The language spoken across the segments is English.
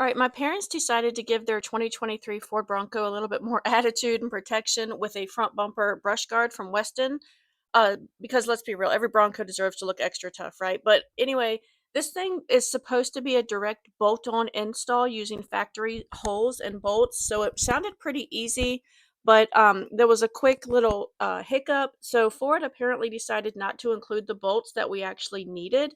All right, my parents decided to give their 2023 Ford Bronco a little bit more attitude and protection with a front bumper brush guard from Weston. Because let's be real, every Bronco deserves to look extra tough, right? But anyway, this thing is supposed to be a direct bolt-on install using factory holes and bolts, so it sounded pretty easy. But there was a quick little hiccup. So Ford apparently decided not to include the bolts that we actually needed.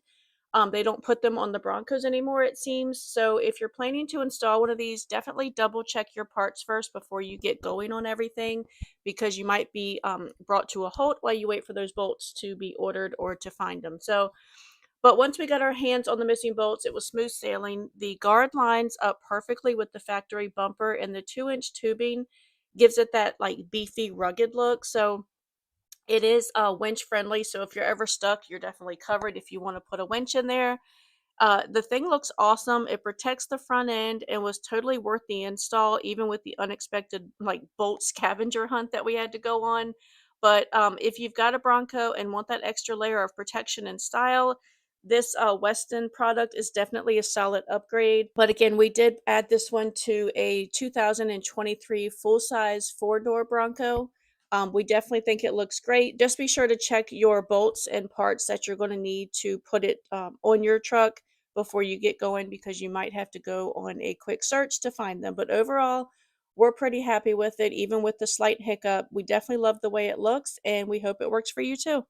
They don't put them on the Broncos anymore, it seems. So if you're planning to install one of these, definitely double check your parts first before you get going on everything, because you might be brought to a halt while you wait for those bolts to be ordered or to find them. So, but once we got our hands on the missing bolts, it was smooth sailing. The guard lines up perfectly with the factory bumper, and the 2-inch tubing gives it that like beefy, rugged look. So it is winch friendly. So if you're ever stuck, you're definitely covered if you want to put a winch in there. The thing looks awesome. It protects the front end and was totally worth the install, even with the unexpected like bolt scavenger hunt that we had to go on. But if you've got a Bronco and want that extra layer of protection and style, this Weston product is definitely a solid upgrade. But again, we did add this one to a 2023 full size four door Bronco. We definitely think it looks great. Just be sure to check your bolts and parts that you're going to need to put it on your truck before you get going, because you might have to go on a quick search to find them. But overall, we're pretty happy with it, even with the slight hiccup. We definitely love the way it looks, and we hope it works for you too.